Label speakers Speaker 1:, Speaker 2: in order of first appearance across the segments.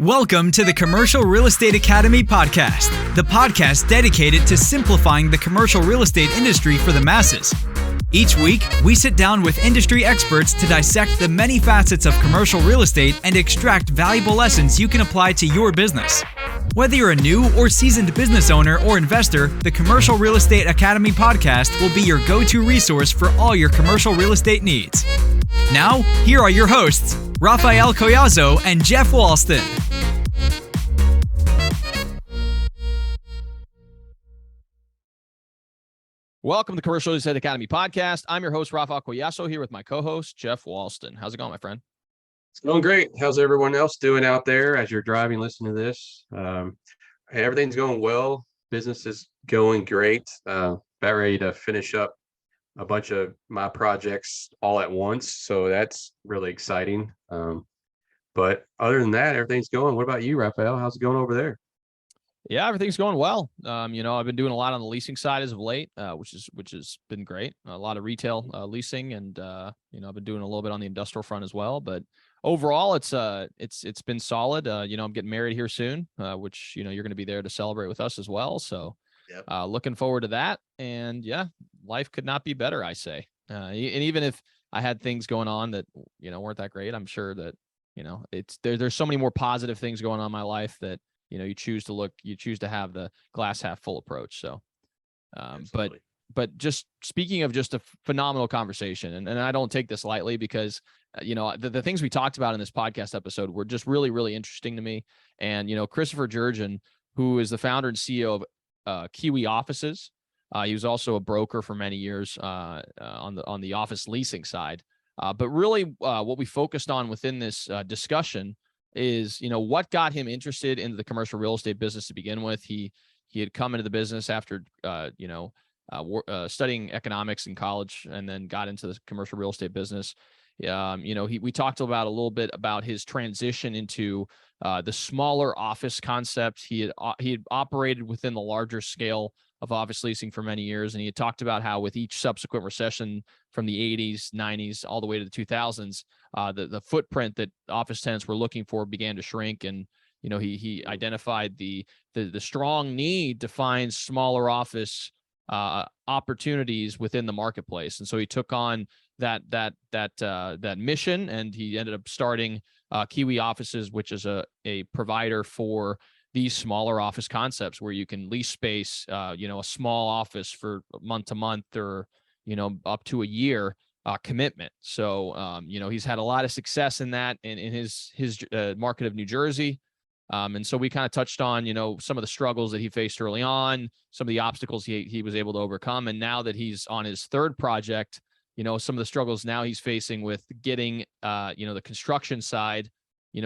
Speaker 1: Welcome to the Commercial Real Estate Academy podcast, the podcast dedicated to simplifying the commercial real estate industry for the masses. Each week, we sit down with industry experts to dissect the many facets of commercial real estate and extract valuable lessons you can apply to your business. Whether you're a new or seasoned business owner or investor, the Commercial Real Estate Academy podcast will be your go-to resource for all your commercial real estate needs. Now, here are your hosts, Raphael Collazo and Jeff Walston.
Speaker 2: Welcome to the Commercial Real Estate Academy podcast. I'm your host, Raphael Collazo, here with my co-host, Jeff Walston. How's it going, my friend?
Speaker 3: It's going great. How's everyone else doing out there as you're driving, listening to this? Everything's going well. Business is going great. About ready to finish up a bunch of my projects all at once. So that's really exciting. But other than that, everything's going. What about you, Raphael? How's it going over there?
Speaker 2: Yeah, everything's going well. I've been doing a lot on the leasing side as of late, which has been great. A lot of retail leasing, and I've been doing a little bit on the industrial front as well. But overall, it's been solid. I'm getting married here soon, which you're going to be there to celebrate with us as well. So, yep. Looking forward to that. And yeah, life could not be better, I say. And even if I had things going on that weren't that great, I'm sure that there's so many more positive things going on in my life that. You choose to have the glass half full approach. So, but just speaking of just a phenomenal conversation, and I don't take this lightly because, the things we talked about in this podcast episode were just really, really interesting to me. And, Christopher Jerjian, who is the founder and CEO of Kiwi Offices, he was also a broker for many years on the office leasing side. But really what we focused on within this discussion is, what got him interested into the commercial real estate business to begin with. He had come into the business after, studying economics in college and then got into the commercial real estate business. We talked a little bit about his transition into the smaller office concept. He had operated within the larger scale of office leasing for many years. And he had talked about how with each subsequent recession from the 80s, 90s, all the way to the 2000s, the footprint that office tenants were looking for began to shrink. And, he identified the strong need to find smaller office opportunities within the marketplace. And so he took on that mission, and he ended up starting Kiwi Offices, which is a provider for these smaller office concepts where you can lease space, a small office for month to month or, up to a year commitment. So, he's had a lot of success in that in his market of New Jersey. And so we kind of touched on, some of the struggles that he faced early on, some of the obstacles he was able to overcome. And now that he's on his third project, some of the struggles now he's facing with getting, the construction side,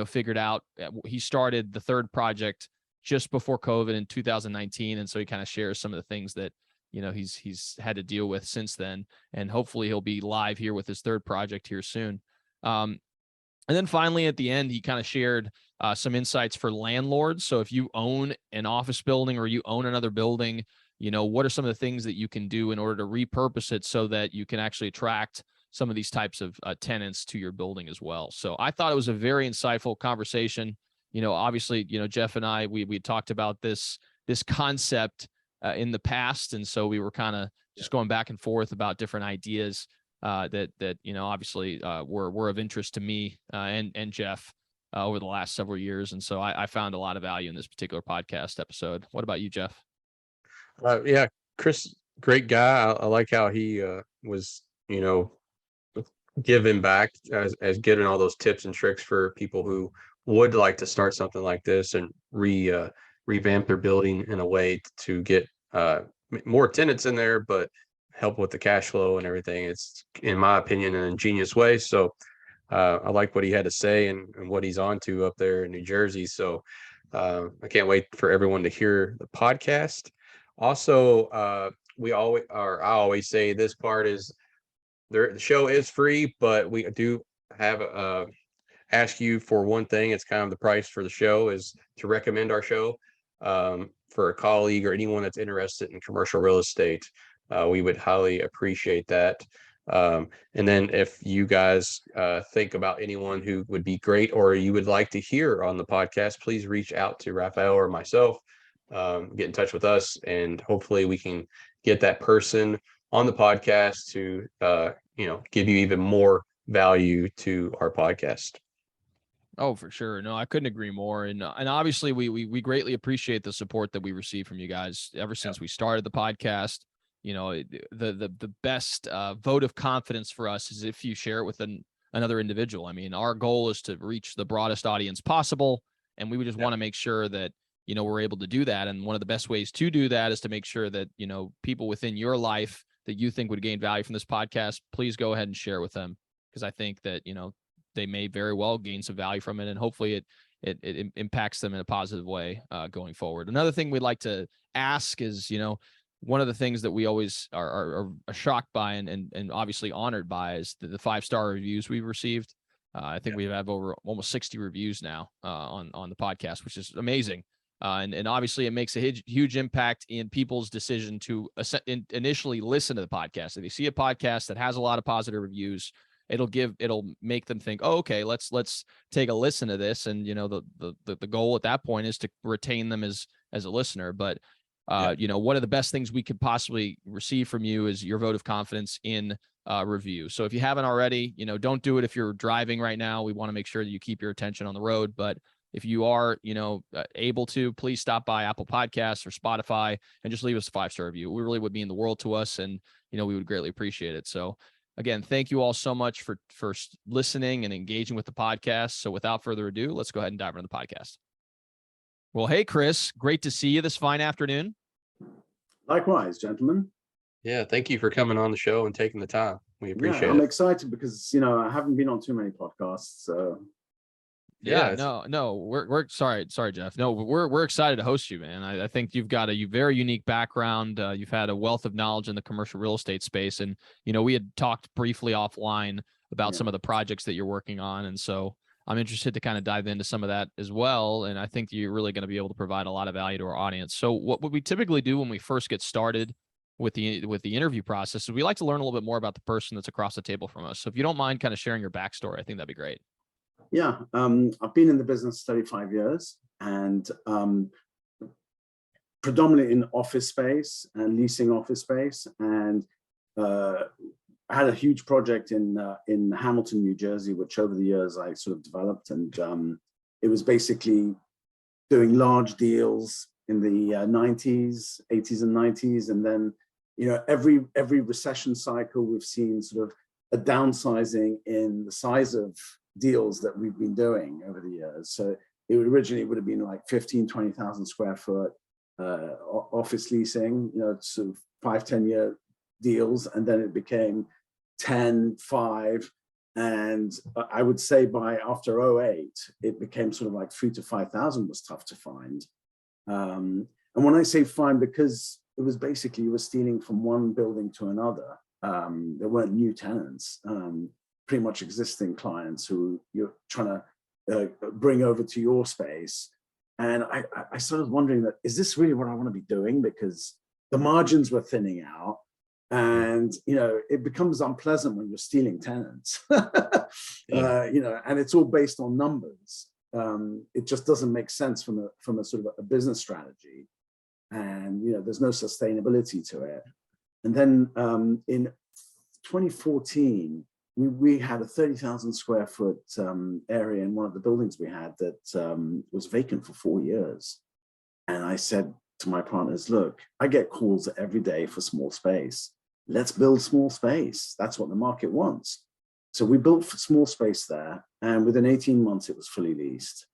Speaker 2: figured out. He started the third project just before COVID in 2019. And so he kind of shares some of the things that, he's had to deal with since then. And hopefully he'll be live here with his third project here soon. And then finally, at the end, he kind of shared some insights for landlords. So if you own an office building or you own another building, what are some of the things that you can do in order to repurpose it so that you can actually attract some of these types of tenants to your building as well. So I thought it was a very insightful conversation. Obviously, Jeff and I, we talked about this concept in the past. And so we were kind of just going back and forth about different ideas that obviously were of interest to me and Jeff over the last several years. And so I found a lot of value in this particular podcast episode. What about you, Jeff?
Speaker 3: Yeah, Chris, great guy. I like how he was, giving back as giving all those tips and tricks for people who would like to start something like this and revamp their building in a way to get more tenants in there, but help with the cash flow and everything. It's, in my opinion, an ingenious way. So I like what he had to say and what he's on to up there in New Jersey. So I can't wait for everyone to hear the podcast. Also, I always say this part is the show is free, but we do have ask you for one thing. It's kind of the price for the show is to recommend our show for a colleague or anyone that's interested in commercial real estate. We would highly appreciate that. And then if you guys think about anyone who would be great or you would like to hear on the podcast, please reach out to Raphael or myself, get in touch with us, and hopefully we can get that person on the podcast to, give you even more value to our podcast.
Speaker 2: Oh, for sure. No, I couldn't agree more. And obviously we greatly appreciate the support that we receive from you guys ever since we started the podcast. The best vote of confidence for us is if you share it with another individual. I mean, our goal is to reach the broadest audience possible, and we would just want to make sure that, we're able to do that. And one of the best ways to do that is to make sure that, people within your life that you think would gain value from this podcast, please go ahead and share with them. Because I think that, they may very well gain some value from it, and hopefully it impacts them in a positive way going forward. Another thing we'd like to ask is, one of the things that we always are shocked by and obviously honored by is the 5-star reviews we've received. I think we have over almost 60 reviews now on the podcast, which is amazing. And obviously it makes a huge impact in people's decision to initially listen to the podcast. If you see a podcast that has a lot of positive reviews, it'll make them think, oh, okay, let's take a listen to this. And, the goal at that point is to retain them as a listener. But, one of the best things we could possibly receive from you is your vote of confidence in review. So if you haven't already, don't do it if you're driving right now. We want to make sure that you keep your attention on the road. But if you are, able to, please stop by Apple Podcasts or Spotify and just leave us a 5-star review. It really would mean the world to us, and, we would greatly appreciate it. So again, thank you all so much for listening and engaging with the podcast. So without further ado, let's go ahead and dive into the podcast. Well, hey, Chris, great to see you this fine afternoon.
Speaker 4: Likewise, gentlemen.
Speaker 3: Yeah, thank you for coming on the show and taking the time. We appreciate it.
Speaker 4: I'm excited because, I haven't been on too many podcasts. So
Speaker 2: No, we're sorry, Jeff. No, we're excited to host you, man. I think you've got a very unique background. You've had a wealth of knowledge in the commercial real estate space, and we had talked briefly offline about some of the projects that you're working on, and so I'm interested to kind of dive into some of that as well. And I think you're really going to be able to provide a lot of value to our audience. So what we typically do when we first get started with the interview process is we like to learn a little bit more about the person that's across the table from us. So if you don't mind kind of sharing your backstory, I think that'd be great.
Speaker 4: Yeah, I've been in the business 35 years and predominantly in office space and leasing office space. And I had a huge project in Hamilton, New Jersey, which over the years I sort of developed. And it was basically doing large deals in the 90s, 80s and 90s. And then, every recession cycle, we've seen sort of a downsizing in the size of deals that we've been doing over the years. So it originally would have been like 15, 20,000 square foot office leasing, sort of 5-10 year deals. And then it became 10, 5. And I would say after 2008, it became sort of like 3,000 to 5,000 was tough to find. And when I say find, because it was basically you were stealing from one building to another. There weren't new tenants. Pretty much existing clients who you're trying to bring over to your space. And I started wondering that, is this really what I want to be doing? Because the margins were thinning out and, it becomes unpleasant when you're stealing tenants, and it's all based on numbers. It just doesn't make sense from a sort of a business strategy. And, there's no sustainability to it. And then in 2014, we had a 30,000 square foot area in one of the buildings we had that was vacant for 4 years. And I said to my partners, look, I get calls every day for small space. Let's build small space. That's what the market wants. So we built small space there. And within 18 months, it was fully leased.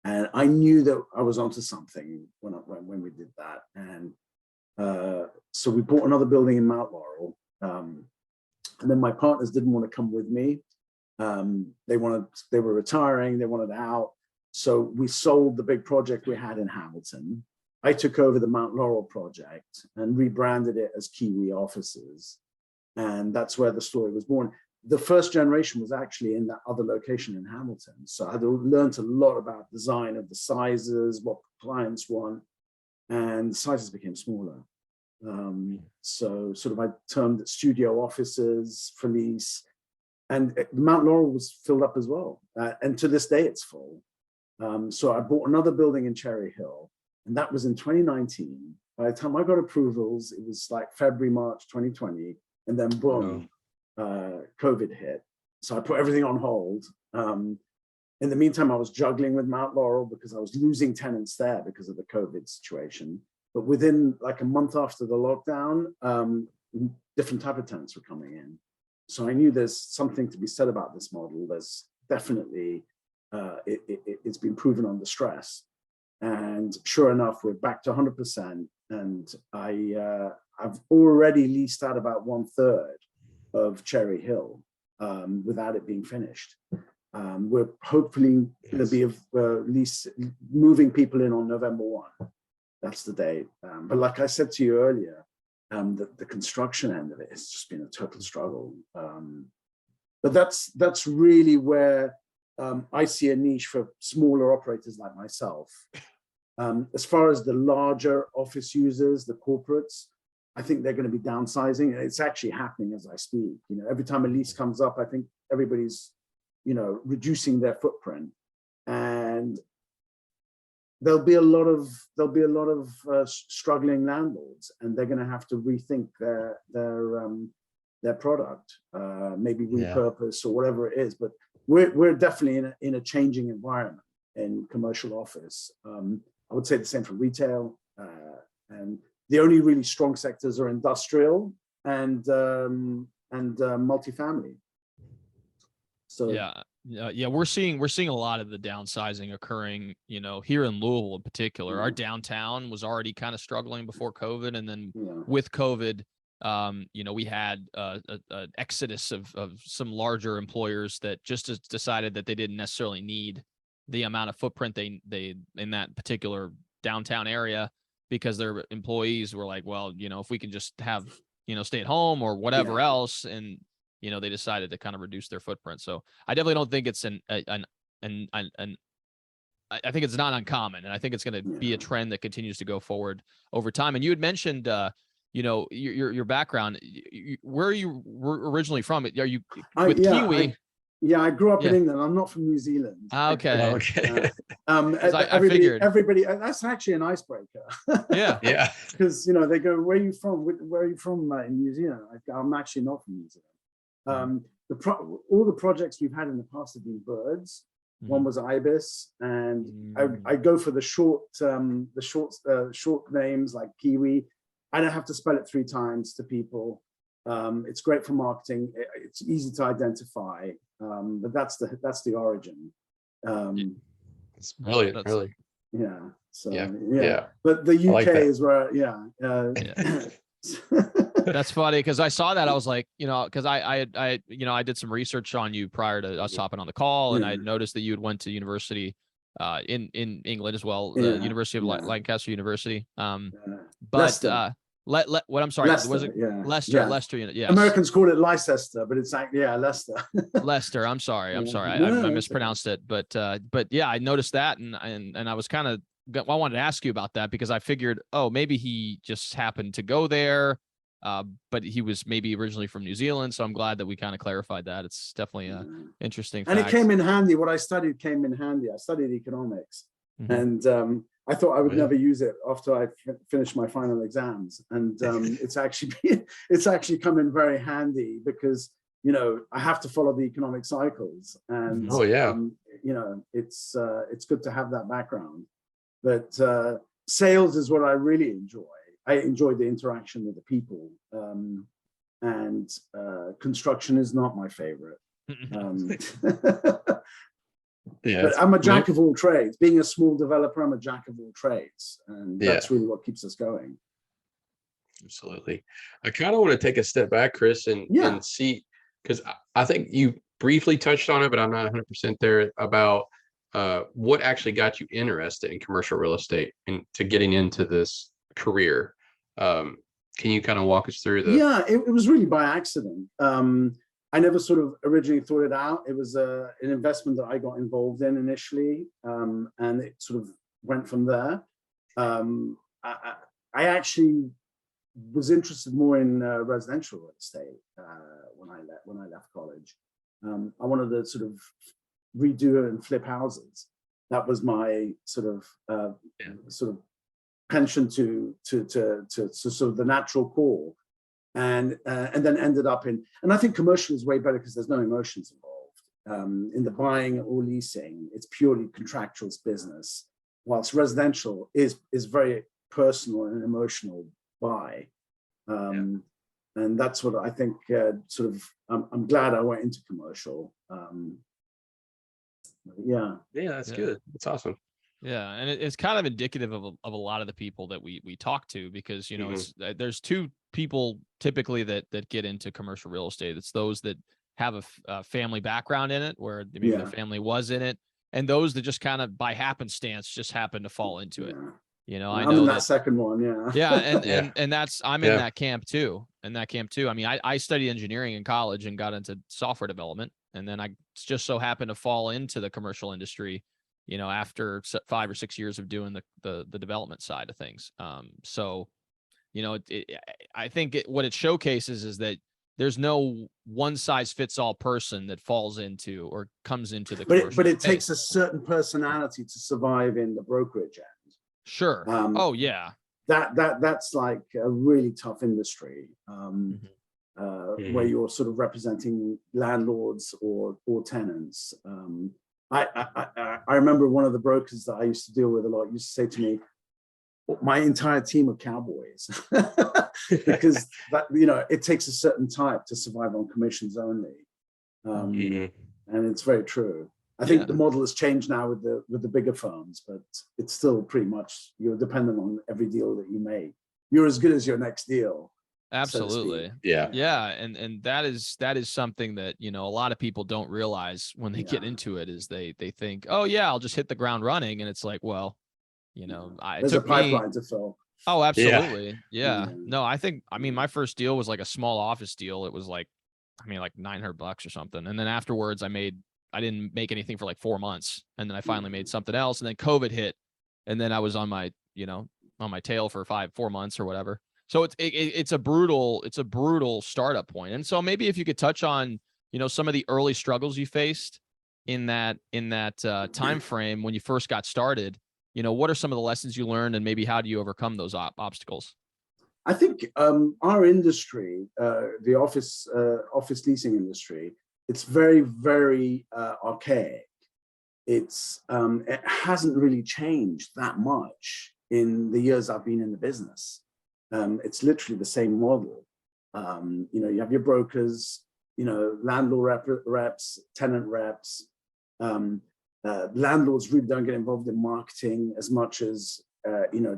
Speaker 4: And I knew that I was onto something when we did that. And so we bought another building in Mount Laurel. And then my partners didn't want to come with me. They were retiring, they wanted out. So we sold the big project we had in Hamilton. I took over the Mount Laurel project and rebranded it as Kiwi Offices. And that's where the story was born. The first generation was actually in that other location in Hamilton. So I learned a lot about design of the sizes, what clients want, and the sizes became smaller. So sort of I termed it studio offices for lease, and Mount Laurel was filled up as well. And to this day, it's full. So I bought another building in Cherry Hill, and that was in 2019. By the time I got approvals, it was like February, March 2020, and then boom, COVID hit. So I put everything on hold. In the meantime, I was juggling with Mount Laurel because I was losing tenants there because of the COVID situation. But within like a month after the lockdown, different type of tenants were coming in. So I knew there's something to be said about this model. There's definitely, it's been proven under stress. And sure enough, we're back to 100%. And I've already leased out about 1/3 of Cherry Hill without it being finished. We're hopefully going to be at least moving people in on November 1. That's the date. But like I said to you earlier, the construction end of it has just been a total struggle. But that's really where I see a niche for smaller operators like myself. As far as the larger office users, the corporates, I think they're going to be downsizing. And it's actually happening as I speak. You know, every time a lease comes up, I think everybody's, you know, reducing their footprint, and there'll be a lot of struggling landlords, and they're going to have to rethink their product, maybe repurpose or whatever it is. But we're definitely in a changing environment in commercial office. I would say the same for retail, and the only really strong sectors are industrial and multifamily. So
Speaker 2: we're seeing a lot of the downsizing occurring, you know, here in Louisville in particular. Our downtown was already kind of struggling before COVID, and then with COVID, you know, we had an exodus of some larger employers that just decided that they didn't necessarily need the amount of footprint they in that particular downtown area, because their employees were like, well, you know, if we can just have, you know, stay at home or whatever else, and you know, they decided to kind of reduce their footprint. So I definitely don't think it's I think it's not uncommon, and I think it's going to be a trend that continues to go forward over time. And you had mentioned, you know, your background. Where are you originally from? Are you with Kiwi?
Speaker 4: I grew up in England. I'm not from New Zealand.
Speaker 2: Okay.
Speaker 4: I figured everybody. That's actually an icebreaker.
Speaker 2: Yeah.
Speaker 4: Because you know they go, "Where are you from? Where are you from in New Zealand?" I'm actually not from New Zealand. All the projects we've had in the past have been birds. One was ibis, and I go for the short names like Kiwi. I don't have to spell it 3 times to people. It's great for marketing. It's easy to identify, but that's the origin.
Speaker 3: It's brilliant, really.
Speaker 4: Yeah. So But the UK is where
Speaker 2: That's funny, because I saw that. I was like, you know, because I did some research on you prior to us hopping on the call, and I noticed that you had went to university in England as well, the University of Lancaster University. But what I'm sorry,
Speaker 4: Leicester,
Speaker 2: was it Leicester? Yeah.
Speaker 4: Americans call it Leicester, but it's actually Leicester.
Speaker 2: Leicester. I'm sorry. I mispronounced it, but yeah, I noticed that, and I was kind of, I wanted to ask you about that, because I figured, oh, maybe he just happened to go there, but he was maybe originally from New Zealand. So I'm glad that we kind of clarified that. It's definitely a interesting fact.
Speaker 4: And it came in handy. What I studied came in handy. I studied economics, and I thought I would never use it after I finished my final exams. And it's actually come in very handy, because you know I have to follow the economic cycles, and you know it's good to have that background. But sales is what I really enjoy. I enjoy the interaction with the people, and construction is not my favorite. But I'm a jack of all trades. Being a small developer, I'm a jack of all trades, and that's really what keeps us going.
Speaker 3: Absolutely. I kind of want to take a step back, Chris, and see, because I think you briefly touched on it, but I'm not 100% there about what actually got you interested in commercial real estate and to getting into this career. Can you kind of walk us through the?
Speaker 4: It was really by accident. I never sort of originally thought it out. It was an investment that I got involved in initially, and it sort of went from there. I actually was interested more in residential real estate when I left college. I wanted to sort of redo and flip houses. That was my sort of penchant to sort of the natural core, and then ended up in. And I think commercial is way better because there's no emotions involved in the buying or leasing. It's purely contractual business, whilst residential is very personal and emotional buy. And that's what I think I'm glad I went into commercial. Yeah,
Speaker 3: that's good. That's awesome.
Speaker 2: Yeah, and it's kind of indicative of a lot of the people that we talk to, because it's, there's two people typically that get into commercial real estate. It's those that have a family background in it, where maybe their family was in it, and those that just kind of by happenstance just happen to fall into it. I know
Speaker 4: in that second one.
Speaker 2: And that's I'm in that camp too. I mean, I studied engineering in college and got into software development, and then I just so happened to fall into the commercial industry, after 5 or 6 years of doing the development side of things. So, I think what it showcases is that there's no one size fits all person that falls into or comes into the commercial
Speaker 4: but it takes a certain personality to survive in the brokerage end.
Speaker 2: Sure.
Speaker 4: That's like a really tough industry, where you're sort of representing landlords or tenants. I remember one of the brokers that I used to deal with a lot used to say to me, my entire team of cowboys, because it takes a certain type to survive on commissions only. And it's very true. I think the model has changed now with the bigger firms, but it's still pretty much you're dependent on every deal that you make. You're as good as your next deal.
Speaker 2: Absolutely.
Speaker 4: So
Speaker 2: yeah. And that is something that, a lot of people don't realize when they get into it, is they think, oh yeah, I'll just hit the ground running. And it's like, well,
Speaker 4: there's a pipeline to fill.
Speaker 2: Oh, absolutely. Yeah. No, I mean, my first deal was like a small office deal. It was like $900 or something. And then afterwards I didn't make anything for like 4 months. And then I finally made something else. And then COVID hit. And then I was on my tail for 4 months or whatever. So it's a brutal startup point. And so maybe if you could touch on, some of the early struggles you faced in that time frame when you first got started, what are some of the lessons you learned, and maybe how do you overcome those obstacles?
Speaker 4: I think our industry, the office leasing industry, it's very, very archaic. It hasn't really changed that much in the years I've been in the business. It's literally the same model. You have your brokers, landlord reps, tenant reps. Landlords really don't get involved in marketing as much as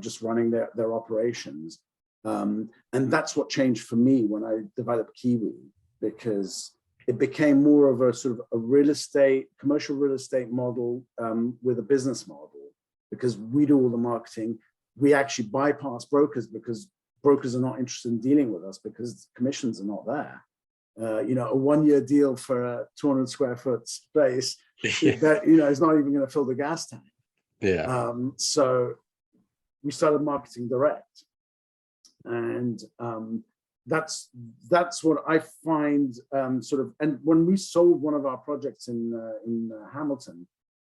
Speaker 4: just running their operations. And that's what changed for me when I developed Kiwi, because it became more of a sort of a commercial real estate model with a business model, because we do all the marketing. We actually bypass brokers because brokers are not interested in dealing with us because commissions are not there. A 1-year deal for a 200 square foot space that, is not even going to fill the gas tank. So we started marketing direct. And that's what I find and when we sold one of our projects in Hamilton,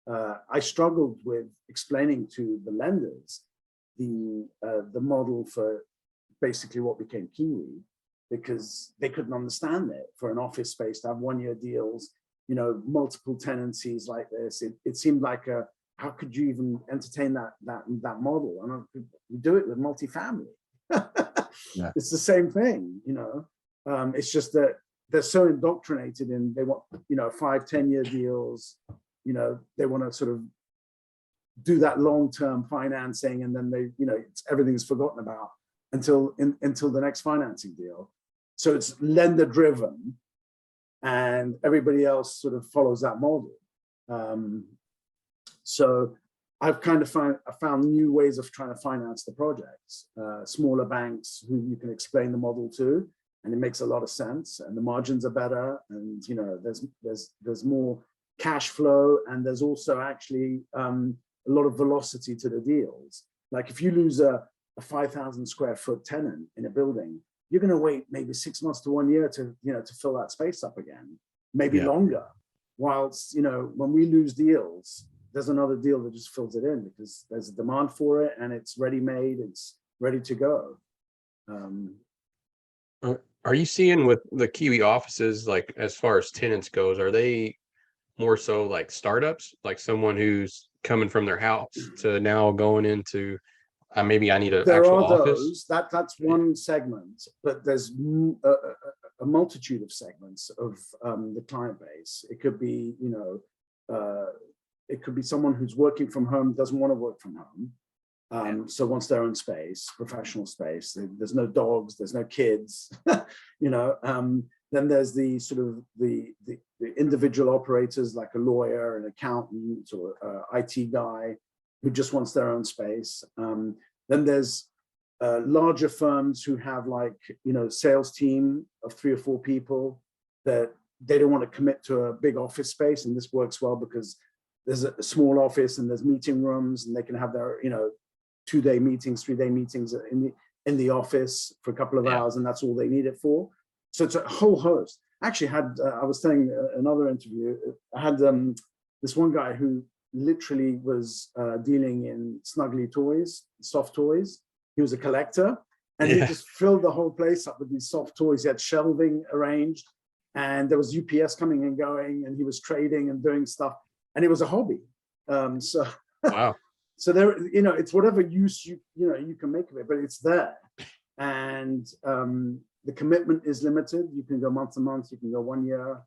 Speaker 4: I struggled with explaining to the lenders the model for basically what became Kiwi, because they couldn't understand it. For an office space to have 1-year deals, multiple tenancies like this, it seemed like how could you even entertain that model? And we do it with multifamily. It's the same thing, it's just that they're so indoctrinated in, they want 5-10-year deals, they want to sort of do that long-term financing, and then everything's forgotten about until the next financing deal. So it's lender driven, and everybody else sort of follows that model. So I've kind of found new ways of trying to finance the projects, smaller banks who you can explain the model to, and it makes a lot of sense, and the margins are better, and there's more cash flow, and there's also actually a lot of velocity to the deals. Like if you lose a a 5,000 square foot tenant in a building, you're going to wait maybe 6 months to 1 year to, to fill that space up again, maybe longer. Whilst, when we lose deals, there's another deal that just fills it in because there's a demand for it and it's ready-made, it's ready to go.
Speaker 3: Are you seeing with the Kiwi offices, like as far as tenants goes, are they more so like startups, like someone who's coming from their house to now going into maybe I need an
Speaker 4: There
Speaker 3: actual
Speaker 4: are
Speaker 3: office?
Speaker 4: that's one segment, but there's a multitude of segments of the client base. It could be, it could be someone who's working from home, doesn't want to work from home. So wants their own space, professional space. There's no dogs, there's no kids, then there's the sort of the individual operators like a lawyer, an accountant, or IT guy who just wants their own space. Then there's larger firms who have like, sales team of 3 or 4 people that they don't want to commit to a big office space. And this works well because there's a small office and there's meeting rooms and they can have their, 2-day meetings, 3-day meetings in the office for a couple of hours, and that's all they need it for. So it's a whole host. Actually had, I was telling another interview, I had this one guy who literally was dealing in snuggly toys, soft toys. He was a collector and he just filled the whole place up with these soft toys. He had shelving arranged and there was UPS coming and going and he was trading and doing stuff and it was a hobby. So
Speaker 3: Wow.
Speaker 4: So there, it's whatever use you can make of it, but it's there. And the commitment is limited. You can go month to month, you can go 1 year.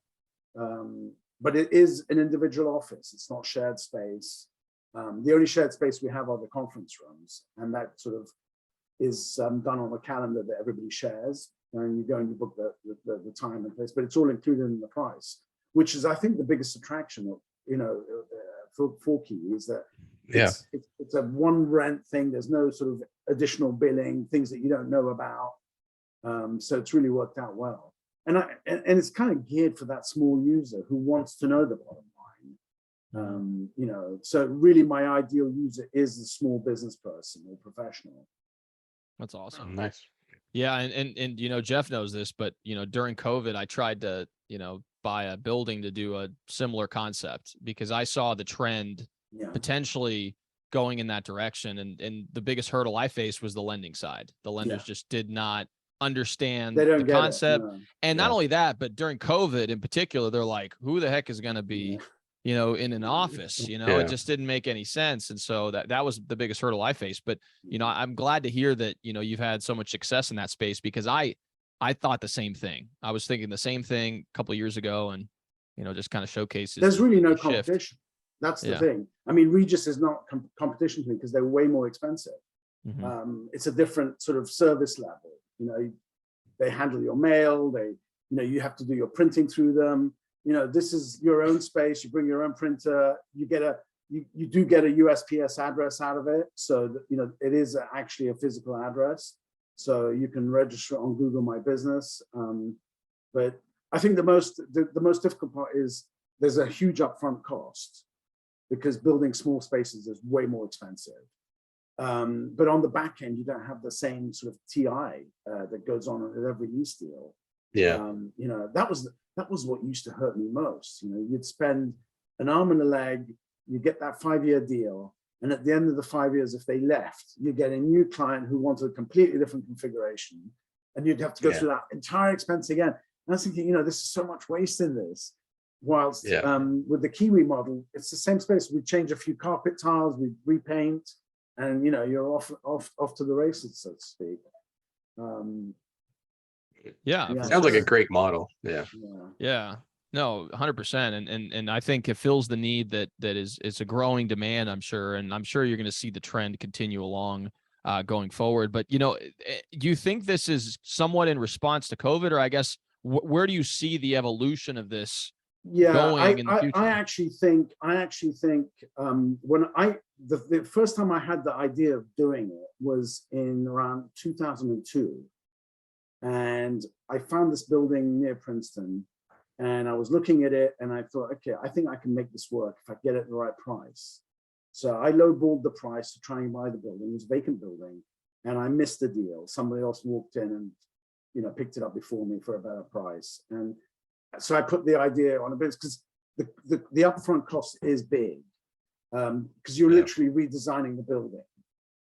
Speaker 4: But it is an individual office. It's not shared space. The only shared space we have are the conference rooms. And that sort of is done on a calendar that everybody shares. And you go and you book the time and place, but it's all included in the price, which is, I think, the biggest attraction of, for Kiwi is that it's a one rent thing. There's no sort of additional billing, things that you don't know about. So it's really worked out well. And it's kind of geared for that small user who wants to know the bottom line. So really my ideal user is the small business person or professional.
Speaker 2: That's awesome.
Speaker 3: Oh, nice.
Speaker 2: Yeah. And Jeff knows this, but, during COVID, I tried to, buy a building to do a similar concept because I saw the trend potentially going in that direction. And the biggest hurdle I faced was the lending side. The lenders just did not understand the concept. And not only that, but during COVID in particular, they're like, who the heck is going to be, in an office, it just didn't make any sense. And so that was the biggest hurdle I faced. But, I'm glad to hear that, you've had so much success in that space because I thought the same thing. I was thinking the same thing a couple of years ago and, just kind of showcases.
Speaker 4: There's really no competition. That's the thing. I mean, Regis is not competition to me because they're way more expensive. Mm-hmm. It's a different sort of service level. They handle your mail. You have to do your printing through them. This is your own space. You bring your own printer. You do get a USPS address out of it. So that, it is actually a physical address. So you can register on Google My Business. But I think the most difficult part is there's a huge upfront cost because building small spaces is way more expensive. But on the back end, you don't have the same sort of TI that goes on with every lease deal.
Speaker 3: Yeah.
Speaker 4: That was what used to hurt me most. You'd spend an arm and a leg, you get that 5-year deal. And at the end of the 5 years, if they left, you get a new client who wanted a completely different configuration. And you'd have to go through that entire expense again. And I was thinking, this is so much waste in this. Whilst with the Kiwi model, it's the same space. We change a few carpet tiles, we repaint, and you're off to the races, so to speak.
Speaker 3: Sounds like a great model.
Speaker 2: Yeah. No, 100%. And I think it fills the need that is a growing demand, I'm sure. And I'm sure you're going to see the trend continue along going forward. But, do you think this is somewhat in response to COVID, or I guess where do you see the evolution of this going in the future?
Speaker 4: I actually think when the first time I had the idea of doing it was in around 2002. And I found this building near Princeton. And I was looking at it and I thought, okay, I think I can make this work if I get it at the right price. So I lowballed the price to try and buy the building. It was a vacant building. and I missed the deal. Somebody else walked in and, you know, picked it up before me for a better price. And so I put the idea on a bit, because the upfront cost is big, because you're literally redesigning the building,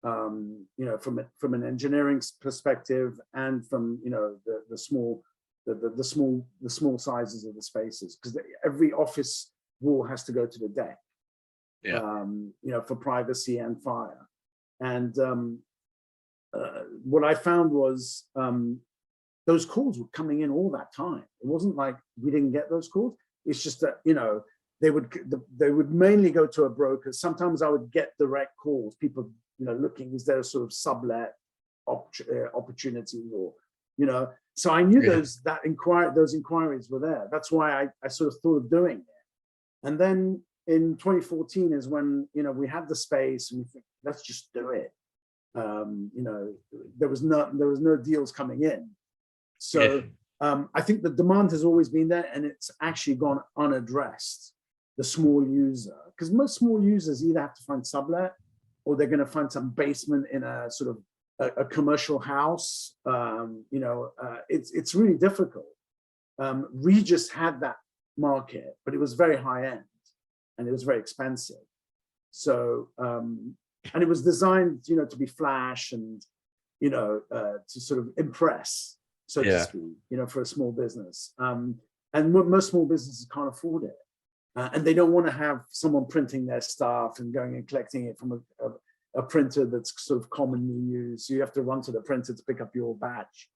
Speaker 4: you know, from an engineering perspective, and from, you know, the small sizes of the spaces, because every office wall has to go to the deck, you know, for privacy and fire. And what I found was those calls were coming in all that time. It wasn't like we didn't get those calls. It's just that, you know, they would mainly go to a broker. Sometimes I would get direct calls, people, you know, looking, is there a sort of sublet opportunity, or, you know. So I knew those inquiries were there. That's why I sort of thought of doing it. And then in 2014 is when, you know, we had the space and we think, let's just do it. You know, there was no deals coming in. So I think the demand has always been there, and it's actually gone unaddressed, the small user, because most small users either have to find sublet, or they're going to find some basement in a sort of a commercial house. You know, it's really difficult. Regis had that market, but it was very high end and it was very expensive. So, and it was designed, you know, to be flash and, you know, to sort of impress, so to speak, you know, for a small business. And most small businesses can't afford it. And they don't want to have someone printing their stuff and going and collecting it from a printer that's sort of commonly used. So you have to run to the printer to pick up your batch.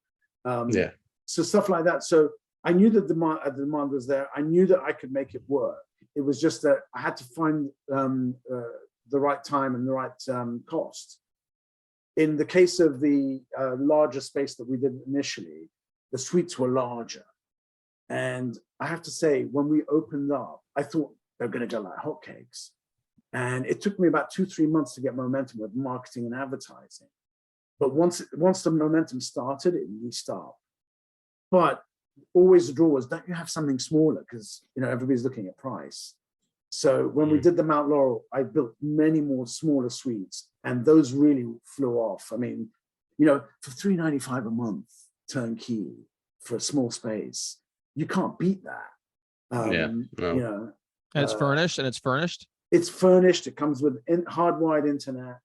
Speaker 4: So stuff like that. So I knew that the demand was there. I knew that I could make it work. It was just that I had to find the right time and the right cost. In the case of the larger space that we did initially, the suites were larger. And I have to say, when we opened up, I thought they're going to go like hotcakes. And it took me about 2-3 months to get momentum with marketing and advertising. But once the momentum started, it really stopped. But always the draw was, don't you have something smaller? Because, you know, everybody's looking at price. So when we did the Mount Laurel, I built many more smaller suites, and those really flew off. I mean, you know, for $395 a month turnkey for a small space, you can't beat that. You know,
Speaker 2: and it's furnished.
Speaker 4: It's furnished. It comes with hardwired internet.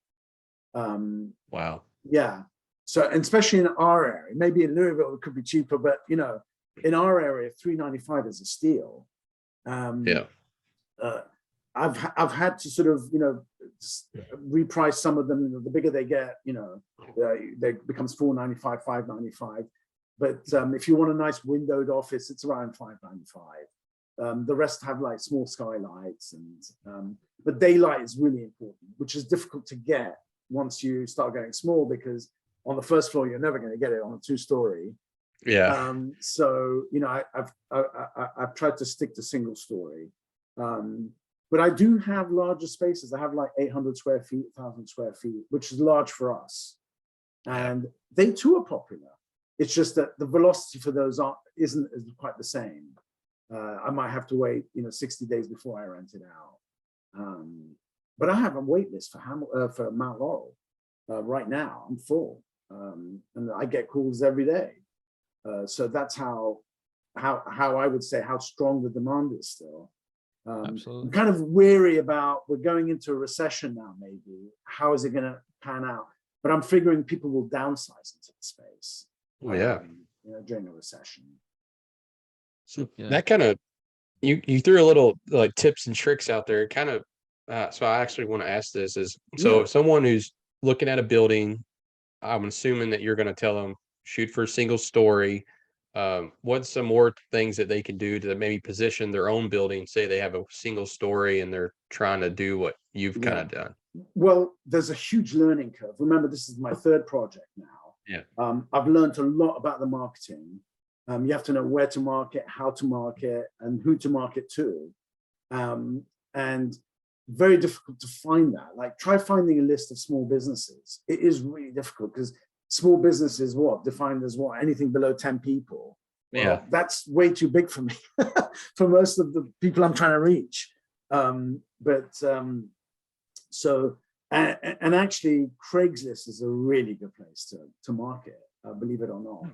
Speaker 3: Wow.
Speaker 4: Yeah. So, and especially in our area, maybe in Louisville it could be cheaper, but, you know, in our area, $395 is a steal. I've had to sort of, you know, reprice some of them. You know, the bigger they get, you know, they becomes $495, $595. But if you want a nice windowed office, it's around $595. The rest have like small skylights, and but daylight is really important, which is difficult to get once you start going small, because on the first floor you're never going to get it on a 2-story. So, you know, I've tried to stick to single story. But I do have larger spaces. I have like 800 square feet, 1,000 square feet, which is large for us. And they too are popular. It's just that the velocity for those isn't quite the same. I might have to wait, you know, 60 days before I rent it out. But I have a wait list for Mount Laurel right now. I'm full, and I get calls every day. So that's how I would say how strong the demand is still.
Speaker 2: Absolutely.
Speaker 4: I'm kind of weary about, we're going into a recession now, maybe. How is it going to pan out? But I'm figuring people will downsize into the space.
Speaker 3: You
Speaker 4: know, during a recession.
Speaker 3: So that kind of, you threw a little like tips and tricks out there. Kind of, so I actually want to ask this is, so if someone who's looking at a building, I'm assuming that you're going to tell them shoot for a single story. What's some more things that they can do to maybe position their own building? Say they have a single story and they're trying to do what you've kind of done.
Speaker 4: Well, there's a huge learning curve. Remember, this is my 3rd project now. I've learned a lot about the marketing. You have to know where to market, how to market, and who to market to. And very difficult to find that. Like, try finding a list of small businesses. It is really difficult, because small business is defined as anything below 10 people. Well, that's way too big for me, for most of the people I'm trying to reach. So And actually, Craigslist is a really good place to market, believe it or not.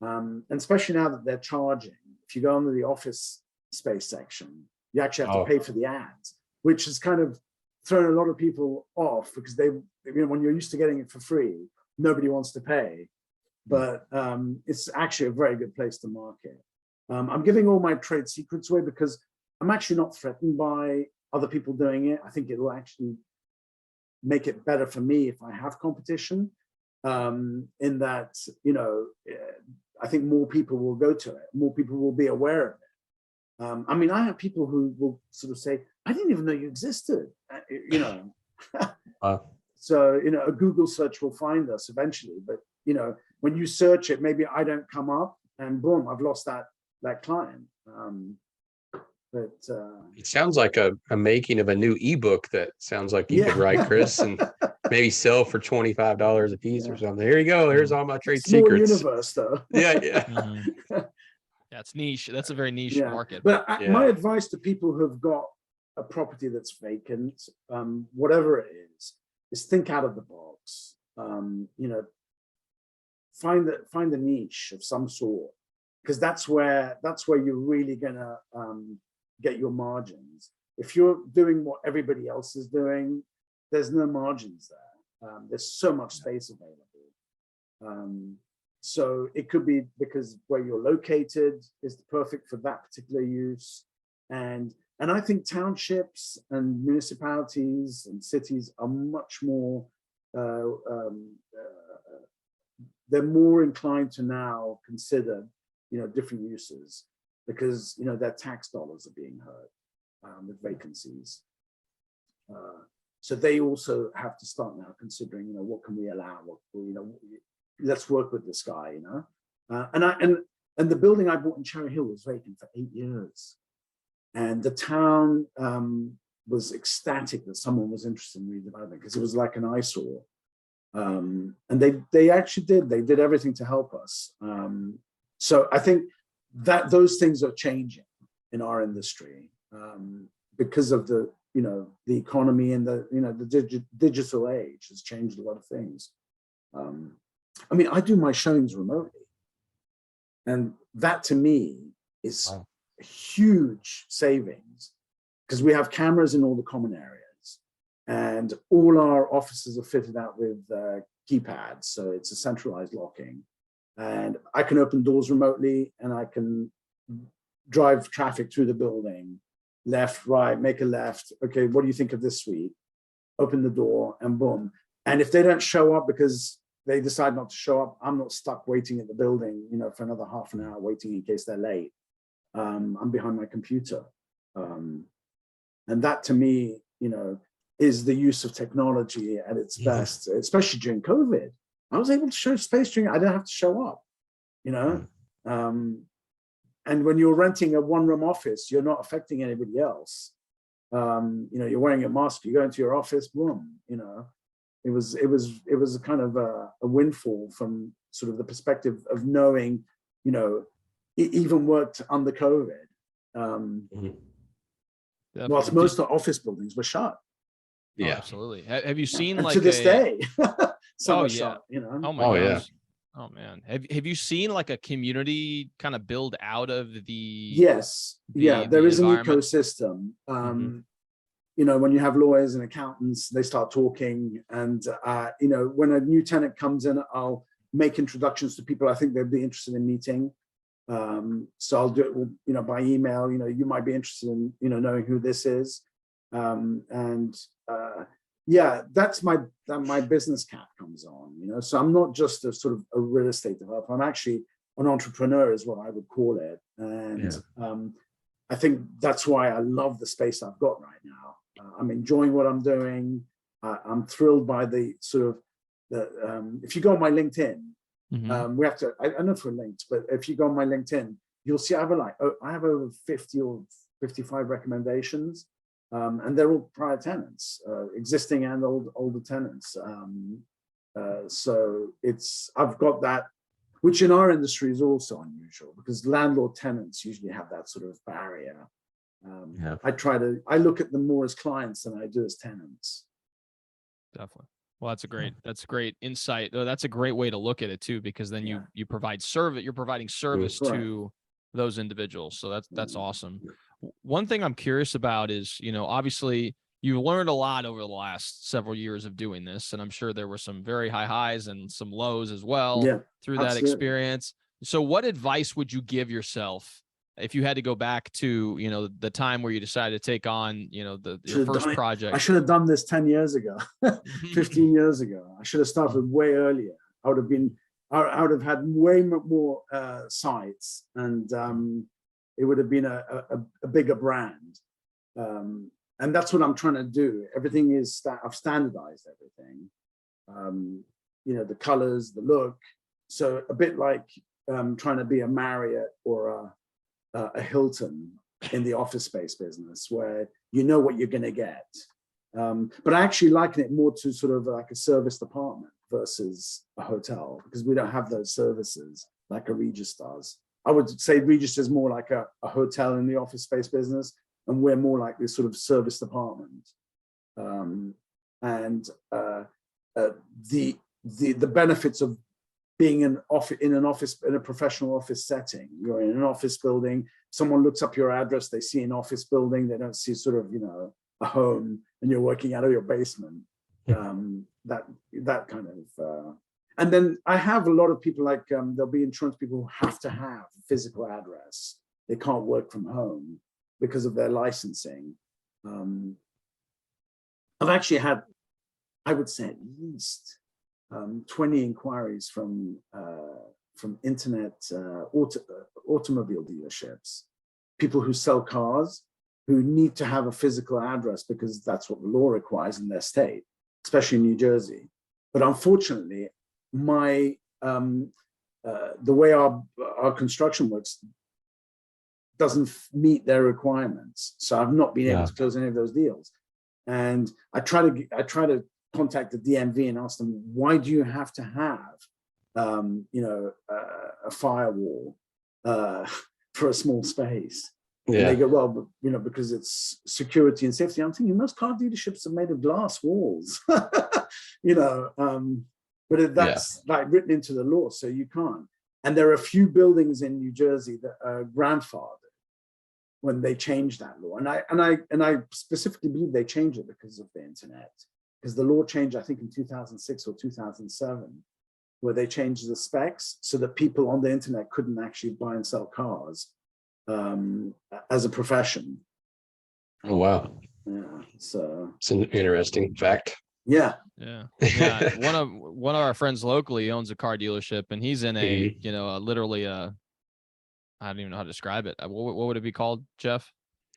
Speaker 4: And especially now that they're charging. If you go into the office space section, you actually have to pay for the ads, which has kind of thrown a lot of people off because when you're used to getting it for free, nobody wants to pay. But it's actually a very good place to market. I'm giving all my trade secrets away because I'm actually not threatened by other people doing it. I think it will actually make it better for me if I have competition, in that, I think more people will go to it, more people will be aware of it. I mean, I have people who will sort of say, I didn't even know you existed, So, a Google search will find us eventually, but, when you search it, maybe I don't come up and boom, I've lost that client.
Speaker 3: It sounds like a making of a new ebook that sounds like you could write, Chris, and maybe sell for $25 a piece or something. Here you go. Here's all my trade
Speaker 4: Small
Speaker 3: secrets.
Speaker 4: universe, though.
Speaker 3: Yeah.
Speaker 2: That's niche. That's a very niche market.
Speaker 4: But my advice to people who've got a property that's vacant, whatever it is think out of the box. Find a niche of some sort, because that's where you're really gonna get your margins. If you're doing what everybody else is doing, there's no margins there. There's so much space available. So it could be because where you're located is perfect for that particular use. And I think townships and municipalities and cities are much more, they're more inclined to now consider, different uses, because, their tax dollars are being hurt with vacancies. So they also have to start now considering, what can we allow? Let's work with this guy, And the building I bought in Cherry Hill was vacant for 8 years. And the town was ecstatic that someone was interested in redeveloping, because it was like an eyesore. And they actually did everything to help us. So I think that those things are changing in our industry because of the economy and the digital age has changed a lot of things. I mean, I do my showings remotely, and that to me is a huge savings, because we have cameras in all the common areas, and all our offices are fitted out with keypads, so it's a centralized locking, and I can open doors remotely, and I can drive traffic through the building, left, right, make a left. Okay, what do you think of this suite? Open the door, and boom. And if they don't show up because they decide not to show up, I'm not stuck waiting at the building, for another half an hour, waiting in case they're late. I'm behind my computer. And that to me, is the use of technology at its best, especially during COVID. I was able to show space I didn't have to show up, and when you're renting a one-room office, you're not affecting anybody else. You're wearing a mask, you go into your office, boom, it was a kind of a windfall from sort of the perspective of knowing, it even worked under COVID. Whilst most office buildings were shut.
Speaker 2: Yeah, absolutely. Have you seen
Speaker 4: to this day? Shut,
Speaker 2: Oh my gosh. Oh man, have you seen like a community kind of build out of the?
Speaker 4: Yes, there is an ecosystem. When you have lawyers and accountants, they start talking, and when a new tenant comes in, I'll make introductions to people I think they'd be interested in meeting. So I'll do it, by email. You might be interested in knowing who this is, that's my business cap comes on. So I'm not just a sort of a real estate developer. I'm actually an entrepreneur, is what I would call it, and I think that's why I love the space I've got right now. I'm enjoying what I'm doing. I'm thrilled by the sort of if you go on my LinkedIn, we have to. I don't know if we're linked, but if you go on my LinkedIn, you'll see I have over 50 or 55 recommendations, and they're all prior tenants, existing and older tenants. So I've got that, which in our industry is also unusual, because landlord tenants usually have that sort of barrier. I look at them more as clients than I do as tenants.
Speaker 2: Definitely. Well, that's a great insight. That's a great way to look at it too, because then you provide service, you're providing service to those individuals. So that's awesome. One thing I'm curious about is, obviously you learned a lot over the last several years of doing this, and I'm sure there were some very high highs and some lows as well through that experience. So what advice would you give yourself if you had to go back to, the time where you decided to take on, your first project?
Speaker 4: I should have done this 10 years ago, 15 years ago. I should have started way earlier. I would have had way more sites, and it would have been a bigger brand. And that's what I'm trying to do. Everything is, I've standardized everything. The colors, the look. So a bit like trying to be a Marriott or a Hilton in the office space business, where you know what you're going to get. But I actually liken it more to sort of like a service department versus a hotel, because we don't have those services like a Regis does. I would say Regis is more like a hotel in the office space business, and we're more like this sort of service department. The benefits of being in a professional office setting. You're in an office building, someone looks up your address, they see an office building, they don't see sort of, a home, and you're working out of your basement. That kind of, and then I have a lot of people like, there'll be insurance people who have to have a physical address. They can't work from home because of their licensing. I've actually had, I would say at least 20 inquiries from internet automobile dealerships, people who sell cars, who need to have a physical address because that's what the law requires in their state, especially in New Jersey. But unfortunately, the way our construction works doesn't meet their requirements. So I've not been able to close any of those deals. And I try to contact the DMV and ask them, why do you have to have, a firewall for a small space? And they go, well, because it's security and safety. I'm thinking most car dealerships are made of glass walls, but that's like written into the law, so you can't. And there are a few buildings in New Jersey that are grandfathered when they changed that law. And I specifically believe they changed it because of the internet, because the law changed, I think, in 2006 or 2007, where they changed the specs so that people on the internet couldn't actually buy and sell cars as a profession.
Speaker 3: Oh, wow.
Speaker 4: Yeah, so
Speaker 3: it's an interesting fact.
Speaker 2: Yeah. One of our friends locally owns a car dealership, and he's in literally I don't even know how to describe it. What would it be called, Jeff?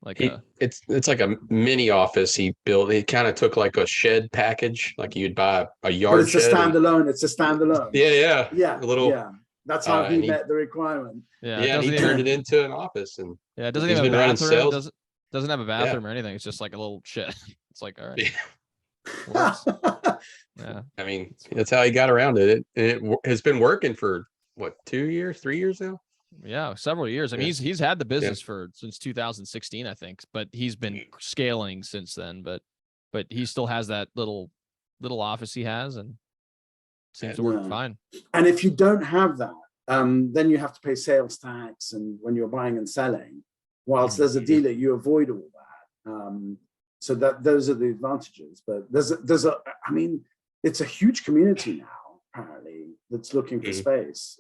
Speaker 3: It's like a mini office he built. He kind of took like a shed package, like you'd buy a yard.
Speaker 4: But it's a standalone. It's a standalone.
Speaker 3: Yeah. A little.
Speaker 4: Yeah. That's how he met the requirement.
Speaker 3: And he turned it into an office, and
Speaker 2: it doesn't even have a bathroom. Doesn't have a bathroom or anything. It's just like a little shed. It's like, all right.
Speaker 3: Yeah. I mean, that's how he got around it. It has been working for what, 2 years, 3 years now?
Speaker 2: Yeah, several years. I mean, he's had the business since 2016, I think, but he's been scaling since then. But he still has that little office he has, and seems to work fine.
Speaker 4: And if you don't have that, then you have to pay sales tax, and when you're buying and selling, whilst there's a dealer, you avoid all that. So those are the advantages. But I mean, it's a huge community now, apparently, that's looking for space.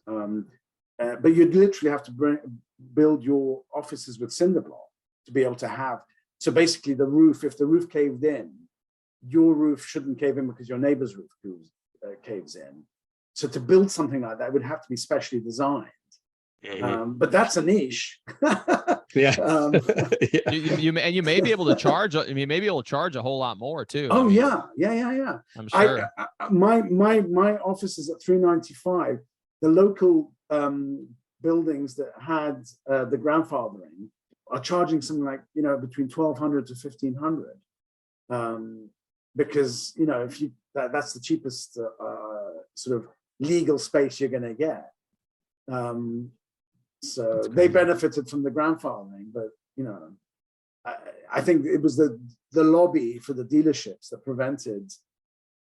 Speaker 4: But you'd literally have to build your offices with cinder block to be able to have. So basically, the roof, if the roof caved in, your roof shouldn't cave in because your neighbor's roof caves in. So to build something like that would have to be specially designed. But that's a niche.
Speaker 2: You may be able to charge. You may be able to charge a whole lot more too.
Speaker 4: Oh, yeah.
Speaker 2: I'm sure.
Speaker 4: My office is at 395. The local buildings that had the grandfathering are charging something like between 1,200 to 1,500, because if you that's the cheapest sort of legal space you're going to get. So they benefited from the grandfathering, but I think it was the lobby for the dealerships that prevented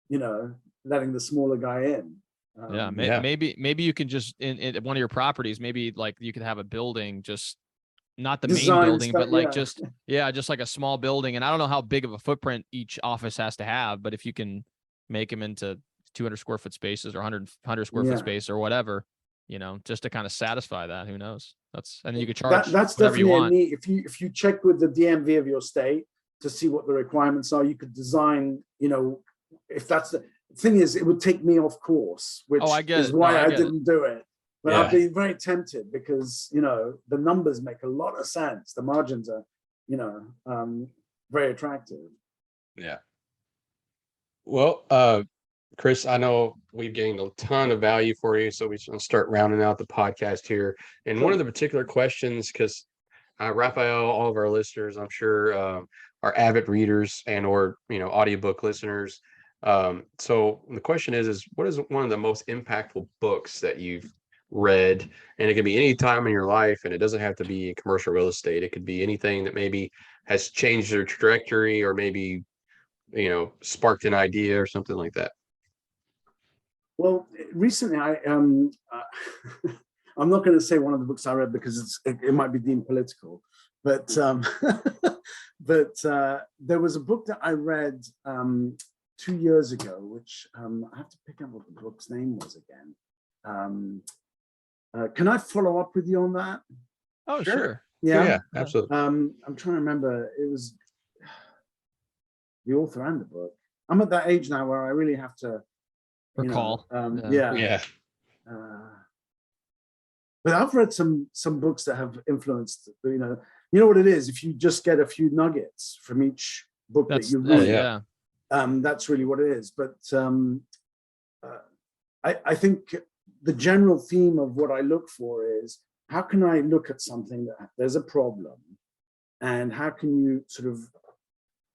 Speaker 4: letting the smaller guy in.
Speaker 2: Maybe you can just in one of your properties, maybe like you could have a building, just not the
Speaker 4: Design
Speaker 2: main building,
Speaker 4: stuff,
Speaker 2: but like just like a small building. And I don't know how big of a footprint each office has to have, but if you can make them into 200 square foot spaces or 100 square foot space or whatever, just to kind of satisfy that, who knows? And then you could charge
Speaker 4: that's
Speaker 2: whatever you want.
Speaker 4: definitely a need. If you check with the DMV of your state to see what the requirements are, you could design, if that's the thing is, it would take me off course, which is why I didn't do it. But I've been very tempted because, the numbers make a lot of sense. The margins are, very attractive.
Speaker 3: Yeah. Well, Chris, I know we've gained a ton of value for you, so we should start rounding out the podcast here. And one of the particular questions, because Raphael, all of our listeners, I'm sure, are avid readers or audiobook listeners. So the question is what is one of the most impactful books that you've read? And it can be any time in your life, and it doesn't have to be commercial real estate. It could be anything that maybe has changed your trajectory or maybe sparked an idea or something like that.
Speaker 4: Well, recently I'm not going to say one of the books I read because it might be deemed political, but there was a book that I read 2 years ago, which I have to pick up what the book's name was again. Can I follow up with you on that?
Speaker 2: Oh, sure.
Speaker 3: Yeah, absolutely.
Speaker 4: I'm trying to remember. It was the author and the book. I'm at that age now where I really have to
Speaker 2: recall.
Speaker 4: But I've read some books that have influenced. You know what it is. If you just get a few nuggets from each book that you read, that's really what it is. But I think the general theme of what I look for is, how can I look at something that there's a problem, and how can you sort of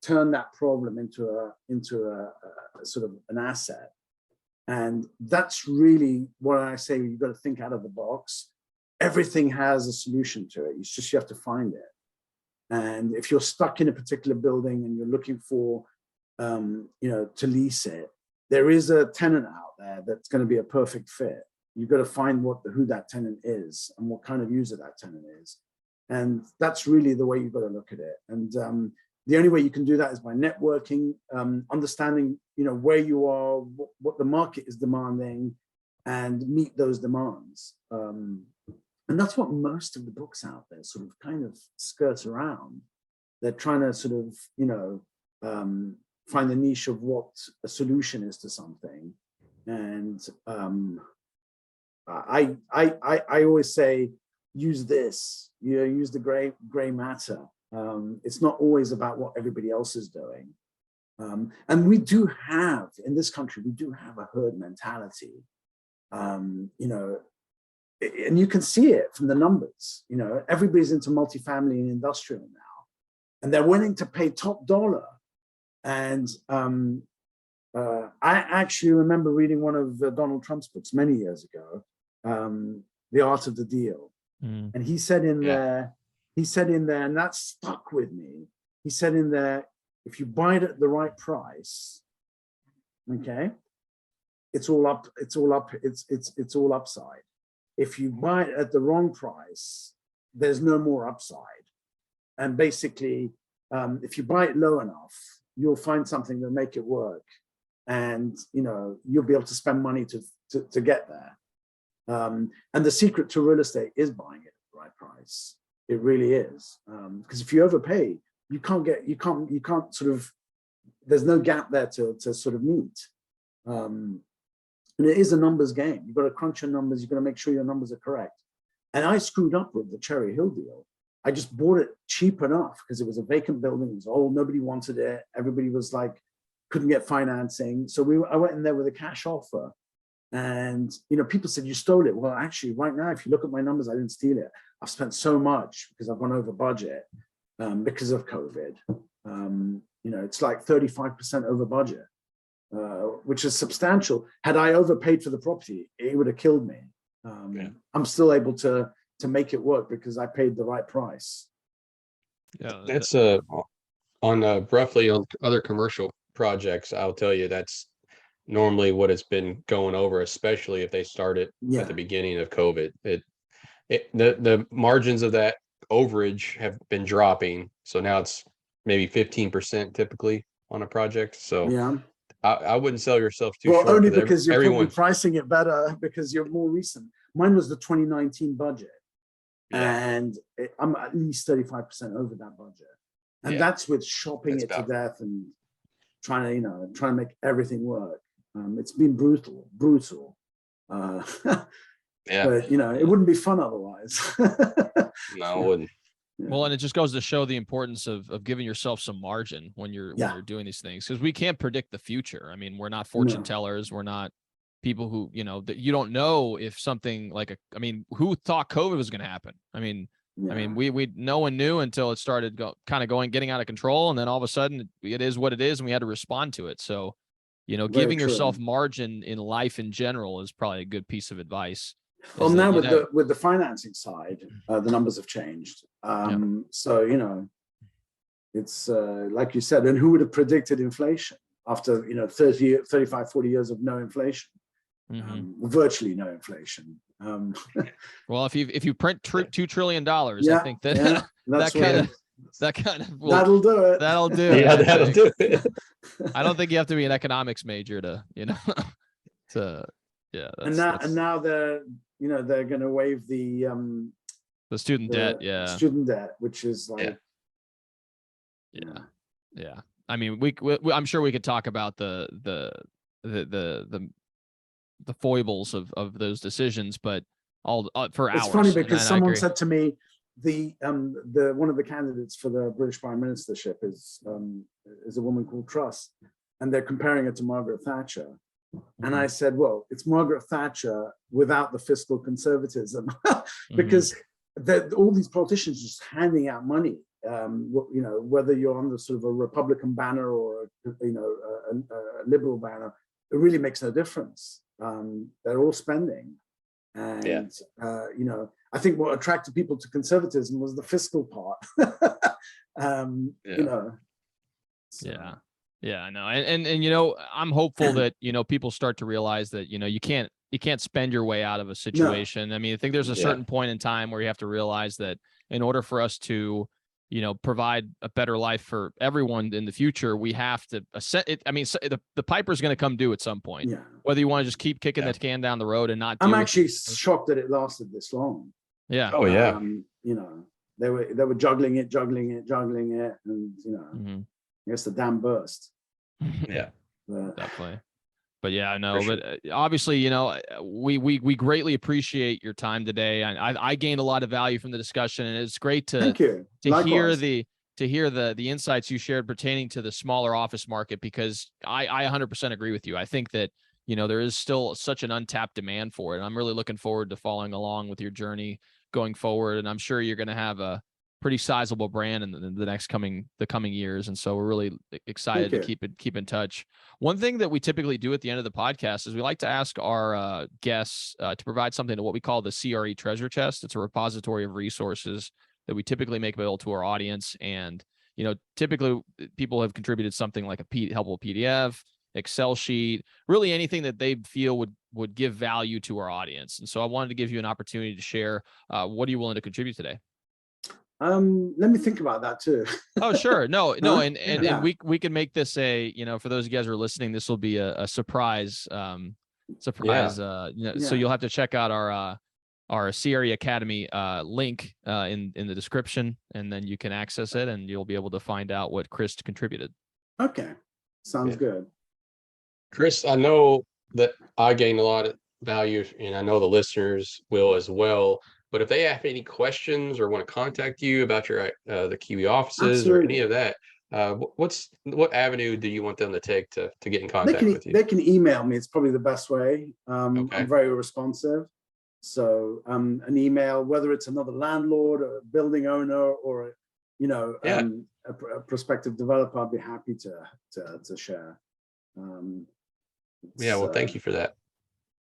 Speaker 4: turn that problem into a sort of an asset? And that's really what I say. You've got to think out of the box. Everything has a solution to it. It's just you have to find it. And if you're stuck in a particular building and you're looking for, to lease it, there is a tenant out there that's going to be a perfect fit. You've got to find who that tenant is and what kind of user that tenant is. And that's really the way you've got to look at it. And the only way you can do that is by networking, understanding, where you are, what the market is demanding, and meet those demands. And that's what most of the books out there sort of kind of skirt around. They're trying to sort of, find the niche of what a solution is to something. And I always say, use this, use the gray matter. It's not always about what everybody else is doing. And we do have, in this country, we do have a herd mentality, and you can see it from the numbers. Everybody's into multifamily and industrial now, and they're willing to pay top dollar. And I actually remember reading one of Donald Trump's books many years ago, The Art of the Deal. And he said in there, and that stuck with me. He said in there, if you buy it at the right price, okay, it's all upside. If you buy it at the wrong price, there's no more upside. And basically, if you buy it low enough, you'll find something that'll make it work. And you'll be able to spend money to get there. And the secret to real estate is buying it at the right price. It really is, because if you overpay, you can't sort of, there's no gap there to sort of meet. And it is a numbers game. You've got to crunch your numbers. You've got to make sure your numbers are correct. And I screwed up with the Cherry Hill deal. I just bought it cheap enough because it was a vacant building. It was old. Nobody wanted it. Everybody was like, couldn't get financing. So I went in there with a cash offer. And, people said, you stole it. Well, actually, right now, if you look at my numbers, I didn't steal it. I've spent so much because I've gone over budget because of COVID. It's like 35% over budget, which is substantial. Had I overpaid for the property, it would have killed me. I'm still able to make it work because I paid the right price.
Speaker 3: Yeah, that's roughly on other commercial projects. I'll tell you, that's normally what it's been going over, especially if they start it
Speaker 4: Yeah.
Speaker 3: at the beginning of COVID. The margins of that overage have been dropping, so now it's maybe 15% typically on a project. So
Speaker 4: Yeah.
Speaker 3: I wouldn't sell yourself too
Speaker 4: Well,
Speaker 3: short.
Speaker 4: only
Speaker 3: 'Cause
Speaker 4: because you're probably
Speaker 3: everyone,
Speaker 4: pricing it better because you're more recent. Mine was the 2019 budget,
Speaker 3: yeah,
Speaker 4: and I'm at least 35% over that budget, and
Speaker 3: Yeah.
Speaker 4: that's with shopping
Speaker 3: That's
Speaker 4: it to
Speaker 3: about-
Speaker 4: death and trying to make everything work. It's been brutal.
Speaker 3: yeah,
Speaker 4: But it wouldn't be fun otherwise.
Speaker 3: no, it wouldn't.
Speaker 2: Well, and it just goes to show the importance of giving yourself some margin when you're doing these things, because we can't predict the future. I mean, we're not fortune tellers. We're not people who, that you don't know if something like who thought COVID was going to happen? I mean, we no one knew until it started getting out of control, and then all of a sudden it is what it is, and we had to respond to it. So, giving yourself margin in life in general is probably a good piece of advice.
Speaker 4: Well, now with the financing side, the numbers have changed. So, it's like you said, and who would have predicted inflation after, 30, 35, 40 years of no inflation, virtually no inflation.
Speaker 2: Well, if you print $2 trillion, I think that
Speaker 4: that'll do it.
Speaker 2: That'll do it.
Speaker 3: Yeah, that'll do it.
Speaker 2: I don't think you have to be an economics major to,
Speaker 4: And now they're going to waive the
Speaker 2: student debt. Yeah.
Speaker 4: Student debt, which is like,
Speaker 2: yeah. I mean, we I'm sure we could talk about the foibles of those decisions, but for hours.
Speaker 4: It's funny because someone said to me, the one of the candidates for the British Prime Ministership is a woman called Truss, and they're comparing it to Margaret Thatcher. And I said, well, it's Margaret Thatcher without the fiscal conservatism, because all these politicians just handing out money, whether you're on the sort of a Republican banner or a liberal banner, it really makes no difference. They're all spending. And, I think what attracted people to conservatism was the fiscal part.
Speaker 2: Yeah, I know. And I'm hopeful that, people start to realize that, you can't spend your way out of a situation. No. I mean, I think there's a certain point in time where you have to realize that in order for us to, provide a better life for everyone in the future, we have to ascend it. I mean, the piper's going to come due at some point, whether you want to just keep kicking the can down the road and not.
Speaker 4: I'm actually shocked that it lasted this long.
Speaker 2: Yeah.
Speaker 3: Oh yeah.
Speaker 4: They were juggling it, and I guess the dam burst.
Speaker 3: Yeah,
Speaker 2: definitely. But yeah, I know. Sure. But obviously, we greatly appreciate your time today. I gained a lot of value from the discussion, and it's great to hear the insights you shared pertaining to the smaller office market, because I 100% agree with you. I think that there is still such an untapped demand for it. And I'm really looking forward to following along with your journey going forward, and I'm sure you're going to have a pretty sizable brand in the coming years. And so we're really excited to keep in touch. One thing that we typically do at the end of the podcast is we like to ask our guests to provide something to what we call the CRE treasure chest. It's a repository of resources that we typically make available to our audience. And, typically people have contributed something like a helpful PDF, Excel sheet, really anything that they feel would give value to our audience. And so I wanted to give you an opportunity to share what are you willing to contribute today?
Speaker 4: Let me think about that too.
Speaker 2: Oh, sure. No. And we can make this for those of you guys who are listening, this will be a surprise. So you'll have to check out our CRE Academy link in the description, and then you can access it and you'll be able to find out what Chris contributed.
Speaker 4: Okay. Sounds good.
Speaker 3: Chris, I know that I gained a lot of value, and I know the listeners will as well. But if they have any questions or want to contact you about your the Kiwi offices or any of that, what avenue do you want them to take to get in contact with you?
Speaker 4: They can email me. It's probably the best way. I'm very responsive. So an email, whether it's another landlord or a building owner or a prospective developer, I'd be happy to share.
Speaker 3: Well, thank you for that.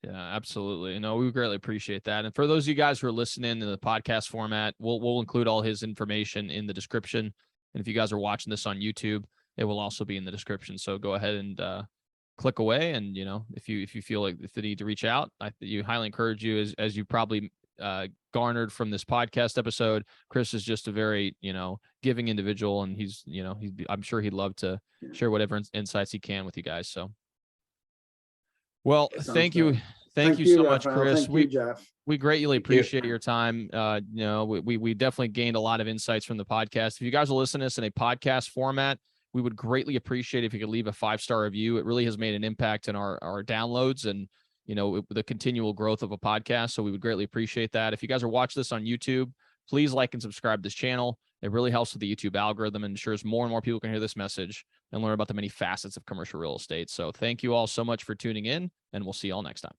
Speaker 2: Yeah, absolutely. No, we greatly appreciate that. And for those of you guys who are listening in the podcast format, we'll include all his information in the description. And if you guys are watching this on YouTube, it will also be in the description. So go ahead and click away. And, if you feel like the need to reach out, you highly encourage you, as you probably garnered from this podcast episode. Chris is just a very, giving individual, and I'm sure he'd love to share whatever insights he can with you guys. So, well, thank you. Thank you so much,
Speaker 4: Raphael.
Speaker 2: Chris.
Speaker 4: Thank you, Jeff.
Speaker 2: We greatly appreciate your time. We definitely gained a lot of insights from the podcast. If you guys will listen to this in a podcast format, we would greatly appreciate if you could leave a 5-star review. It really has made an impact in our downloads and, the continual growth of a podcast. So we would greatly appreciate that. If you guys are watching this on YouTube, please like and subscribe to this channel. It really helps with the YouTube algorithm and ensures more and more people can hear this message and learn about the many facets of commercial real estate. So thank you all so much for tuning in, and we'll see you all next time.